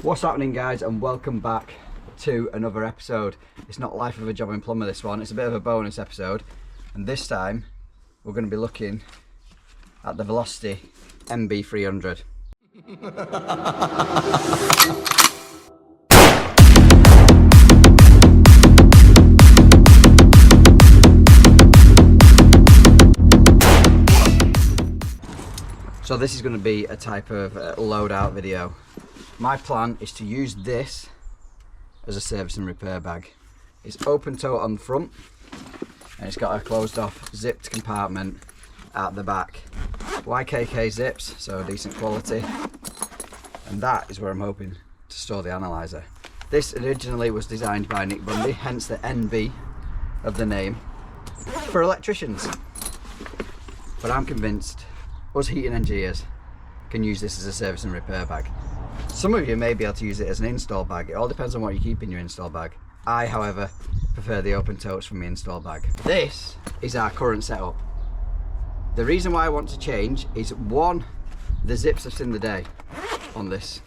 What's happening, guys, and welcome back to another episode. It's not Life of a Jobbing Plumber, this one. It's a bit of a bonus episode, and this time we're going to be looking at the Velocity NB300. So this is going to be a type of loadout video. My plan is to use this as a service and repair bag. It's open tote on the front and it's got a closed off zipped compartment at the back. YKK zips, so decent quality. And that is where I'm hoping to store the analyzer. This originally was designed by Nick Bundy, hence the NB of the name, for electricians. But I'm convinced us heating engineers can use this as a service and repair bag. Some of you may be able to use it as an install bag. It all depends on what you keep in your install bag. I, however, prefer the open totes from my install bag. This is our current setup. The reason why I want to change is, one, the zips have seen the day on this.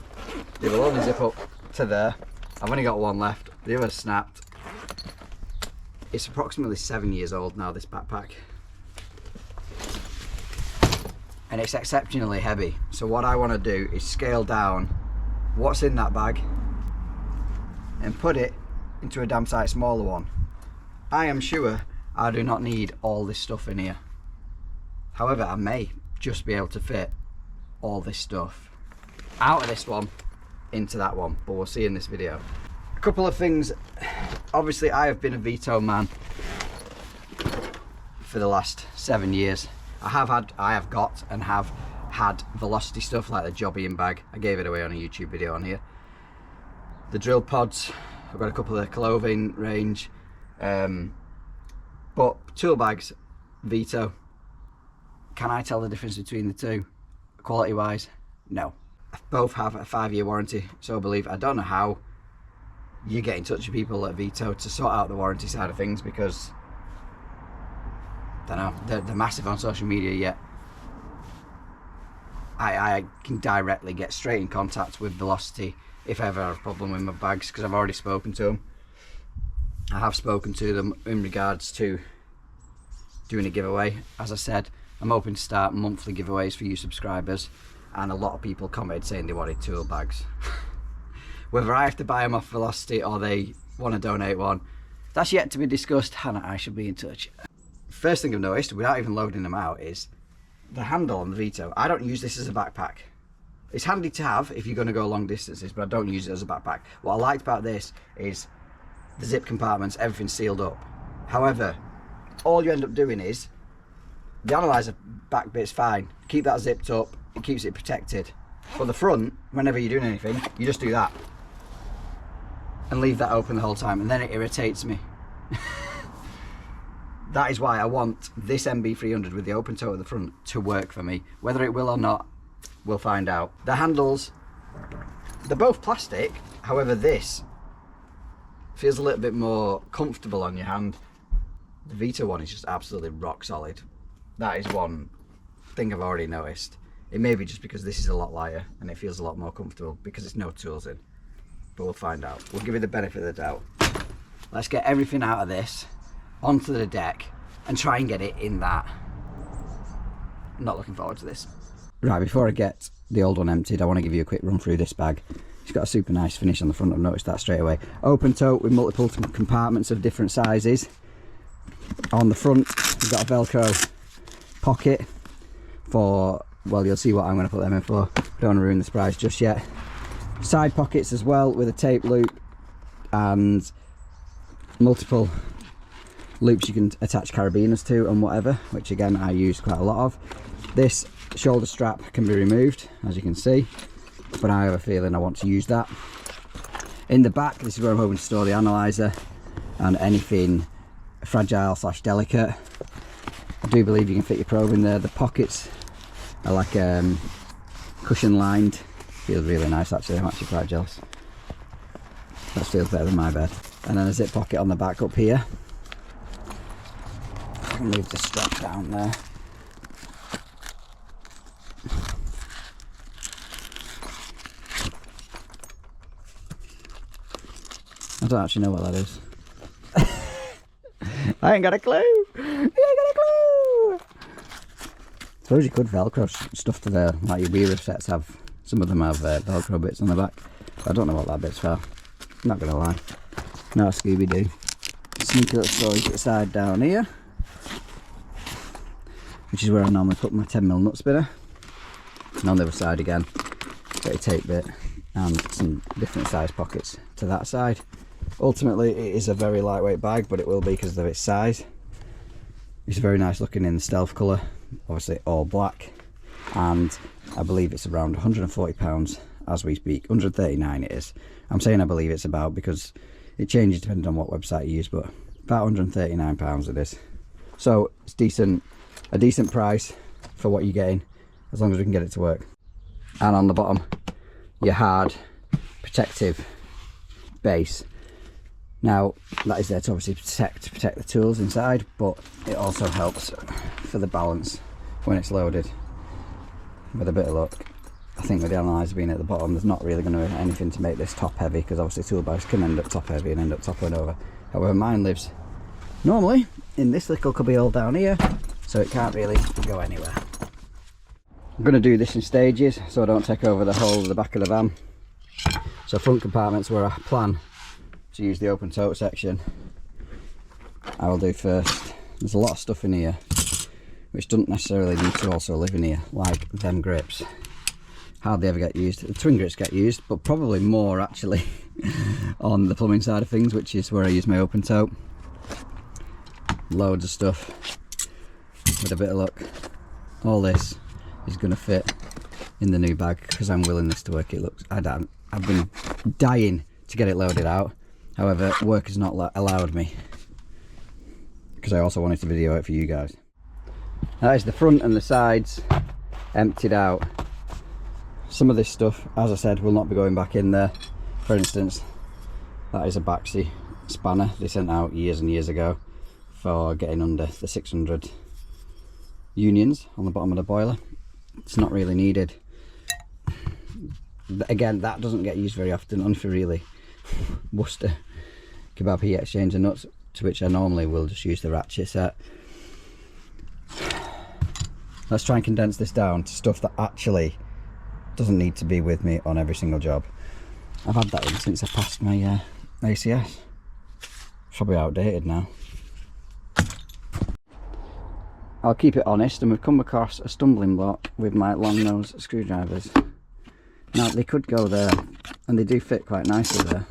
They will only zip up to there. I've only got one left. The other snapped. It's approximately 7 years old now, this backpack. And it's exceptionally heavy. So what I want to do is scale down what's in that bag and put it into a damn sight smaller one. I am sure I do not need all this stuff in here. However, I may just be able to fit all this stuff out of this one into that one, but we'll see in this video. A couple of things. Obviously, I have been a Vito man for the last 7 years. I have got and have had Velocity stuff like the Jobbing bag. I gave it away on a YouTube video on here. The drill pods, I've got a couple of the clothing range. But tool bags, Vito. Can I tell the difference between the two, quality wise? No. Both have a 5-year warranty, so I believe. I don't know how you get in touch with people at Vito to sort out the warranty side of things, because I don't know, they're massive on social media, yet I can directly get straight in contact with Velocity if I ever have a problem with my bags, because I've already spoken to them. I have spoken to them in regards to doing a giveaway. As I said, I'm hoping to start monthly giveaways for you subscribers, and a lot of people commented saying they wanted tool bags. Whether I have to buy them off Velocity or they want to donate one, that's yet to be discussed, and I should be in touch. First thing I've noticed, without even loading them out, is the handle on the Vito. I don't use this as a backpack. It's handy to have if you're going to go long distances, but I don't use it as a backpack. What I liked about this is the zip compartments, everything's sealed up. However, all you end up doing is, the analyzer back bit's fine. Keep that zipped up, it keeps it protected. But the front, whenever you're doing anything, you just do that. And leave that open the whole time, and then it irritates me. That is why I want this NB300 with the open toe at the front to work for me. Whether it will or not, we'll find out. The handles, they're both plastic. However, this feels a little bit more comfortable on your hand. The Vito one is just absolutely rock solid. That is one thing I've already noticed. It may be just because this is a lot lighter and it feels a lot more comfortable because there's no tools in. But we'll find out. We'll give it the benefit of the doubt. Let's get everything out of this onto the deck and try and get it in that. I'm not looking forward to this. Right, before I get the old one emptied, I want to give you a quick run through this bag. It's got a super nice finish on the front, I've noticed that straight away. Open tote with multiple compartments of different sizes. On the front, we've got a Velcro pocket for, well, you'll see what I'm going to put them in for. I don't want to ruin the surprise just yet. Side pockets as well with a tape loop and multiple loops you can attach carabiners to and whatever, which again I use quite a lot of. This shoulder strap can be removed, as you can see, but I have a feeling I want to use that. In the back, this is where I'm hoping to store the analyzer and anything fragile / delicate. I do believe you can fit your probe in there. The pockets are like cushion lined. Feels really nice actually, I'm actually quite jealous. That feels better than my bed. And then a zip pocket on the back up here. Move the strap down there. don't actually know what that is. I ain't got a clue. I ain't got a clue. Suppose you could Velcro stuff to the, like your Weaver sets have. Some of them have Velcro bits on the back. I don't know what that bit's for. I'm not gonna lie. No Scooby-Doo. Sneaky little storage at the side down here, which is where I normally put my 10mm nut spinner. And on the other side again, got a tape bit and some different size pockets to that side. Ultimately it is a very lightweight bag, but it will be because of its size. It's very nice looking in the stealth colour, obviously all black, and I believe it's around £140 as we speak. 139 it is. I'm saying I believe it's about because it changes depending on what website you use, but about £139 it is. So it's decent, a decent price for what you're getting, as long as we can get it to work. And on the bottom, your hard protective base. Now that is there to obviously protect the tools inside, but it also helps for the balance when it's loaded. With a bit of luck, I think with the analyzer being at the bottom, there's not really going to be anything to make this top heavy, because obviously toolbags can end up top heavy and end up toppling over. However, mine lives normally in this little cubby hole down here, so it can't really go anywhere. I'm going to do this in stages so I don't take over the whole of the back of the van. So front compartments where I plan to use the open tote section, I will do first. There's a lot of stuff in here which doesn't necessarily need to also live in here, like them grips. Hardly ever get used. The twin grips get used, but probably more actually on the plumbing side of things, which is where I use my open tote. Loads of stuff. With a bit of luck, all this is going to fit in the new bag because I'm willing this to work. It looks, I've been dying to get it loaded out. However, work has not allowed me, because I also wanted to video it for you guys. That is the front and the sides emptied out. Some of this stuff, as I said, will not be going back in there. For instance, that is a Baxi spanner they sent out years and years ago for getting under the 600 unions on the bottom of the boiler. It's not really needed. Again, that doesn't get used very often, only for really Worcester kebab heat exchanger nuts, to which I normally will just use the ratchet set. Let's try and condense this down to stuff that actually doesn't need to be with me on every single job. I've had that in since I passed my ACS. Probably outdated now. I'll keep it honest, and we've come across a stumbling block with my long nose screwdrivers. Now they could go there, and they do fit quite nicely there.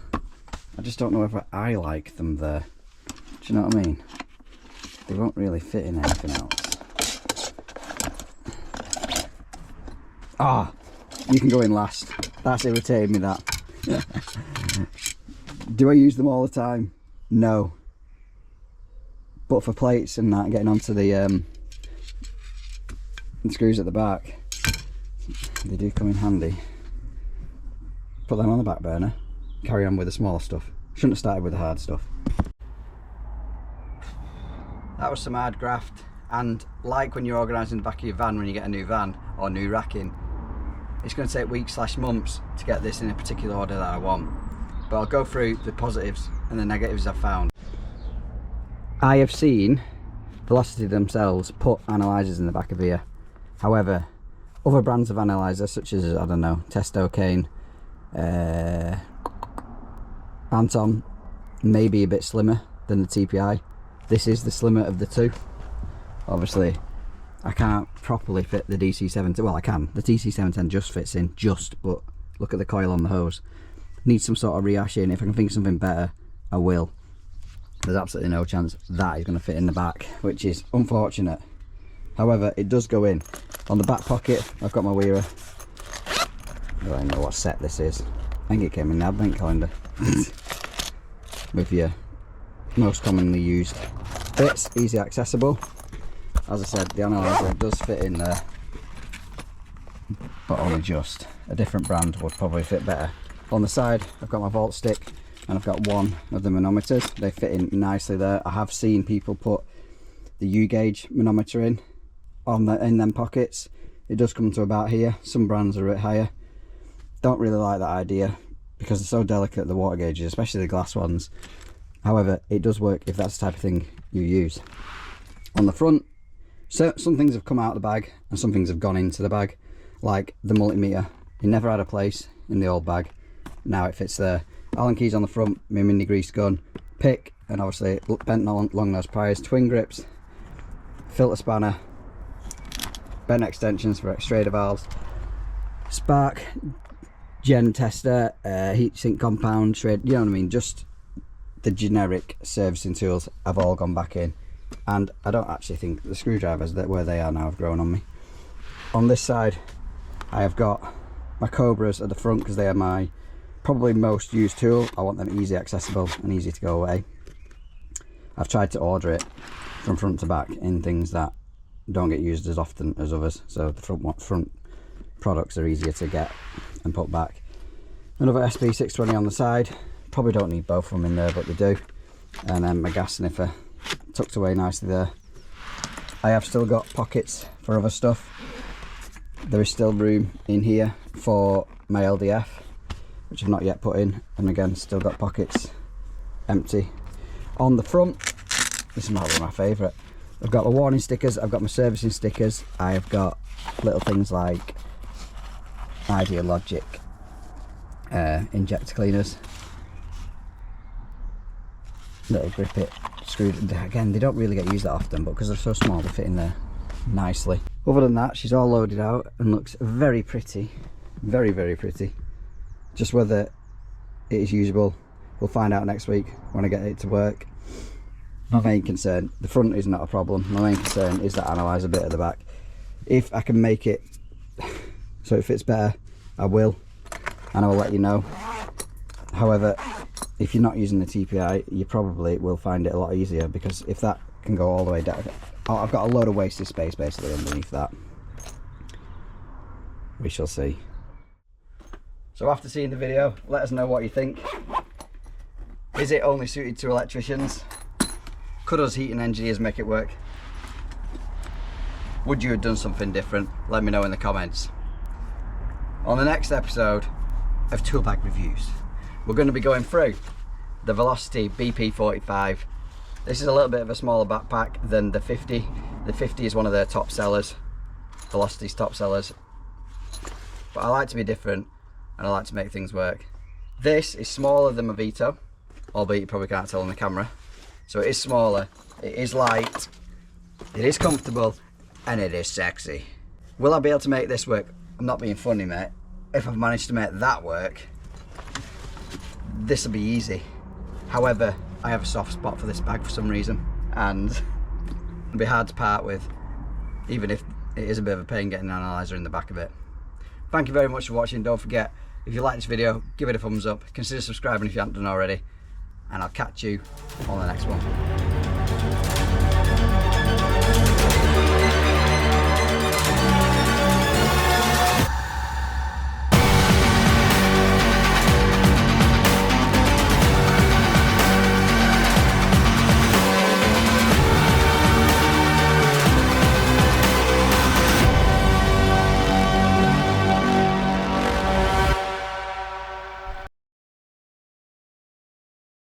I just don't know whether I like them there. Do you know what I mean? They won't really fit in anything else. Ah, you can go in last. That's irritated me, that. Do I use them all the time? No. But for plates and that, getting onto the screws at the back, they do come in handy. Put them on the back burner, carry on with the smaller stuff. Shouldn't have started with the hard stuff. That was some hard graft, and like when you're organising the back of your van when you get a new van or new racking, it's going to take weeks / months to get this in a particular order that I want. But I'll go through the positives and the negatives I've found. I have seen Velocity themselves put analyzers in the back of here. However, other brands of analyzers such as, I don't know, Testo, Kane, Anton, may be a bit slimmer than the TPI. This is the slimmer of the two. Obviously I can't properly fit the DC710, well I can, the DC710 just fits in, but look at the coil on the hose. Needs some sort of rehashing. If I can think of something better, I will. There's absolutely no chance that is going to fit in the back, which is unfortunate. However, it does go in. On the back pocket, I've got my Weaver. I don't know what set this is. I think it came in the advent calendar. With your most commonly used bits, easy accessible. As I said, the analyzer does fit in there, but only just. A different brand would probably fit better. On the side, I've got my volt stick, and I've got one of the manometers. They fit in nicely there. I have seen people put the U-gauge manometer in them pockets. It does come to about here. Some brands are a bit higher. Don't really like that idea. because they're so delicate, the water gauges, especially the glass ones. However, it does work if that's the type of thing you use. On the front, so some things have come out of the bag and some things have gone into the bag, like the multimeter. It never had a place in the old bag, now it fits there. Allen keys on the front, my mini grease gun, pick, and obviously bent long nose pliers, twin grips, filter spanner, bent extensions for extruder valves, spark gen tester, heat sink compound, shred, you know what I mean, just the generic servicing tools have all gone back in. And I don't actually think the screwdrivers, that where they are now, have grown on me. On this side I have got my Cobras at the front because they are my probably most used tool. I want them easy accessible and easy to go away. I've tried to order it from front to back in things that don't get used as often as others, so the front products are easier to get and put back. Another SP620 on the side, probably don't need both of them in there, but they do. And then my gas sniffer tucked away nicely there. I have still got pockets for other stuff. There is still room in here for my LDF, which I've not yet put in, and again still got pockets empty. On the front, this is probably my favourite. I've got my warning stickers, I've got my servicing stickers, I've got little things like Idea Logic injector cleaners, little grip it screws. Again, they don't really get used that often, but because they're so small they fit in there nicely. Other than that, she's all loaded out and looks very pretty, very pretty. Just whether it is usable, we'll find out next week when I get it to work. My main concern, the front is not a problem, my main concern is that analyzer bit at the back. If I can make it so it fits better, I will, and I will let you know. However, if you're not using the TPI, you probably will find it a lot easier, because if that can go all the way down, I've got a load of wasted space basically underneath that. We shall see. So after seeing the video, let us know what you think. Is it only suited to electricians? Could us heating engineers make it work? Would you have done something different? Let me know in the comments. On the next episode of Tool Bag Reviews, we're going to be going through the Velocity BP45. This is a little bit of a smaller backpack than the 50. The 50 is one of their top sellers, Velocity's top sellers. But I like to be different and I like to make things work. This is smaller than my Vito, albeit you probably can't tell on the camera. So it is smaller, it is light, it is comfortable, and it is sexy. Will I be able to make this work? I'm not being funny, mate. If I've managed to make that work, this will be easy. However, I have a soft spot for this bag for some reason, and it'll be hard to part with, even if it is a bit of a pain getting an analyzer in the back of it. Thank you very much for watching. Don't forget, if you like this video, give it a thumbs up, consider subscribing if you haven't done already, and I'll catch you on the next one.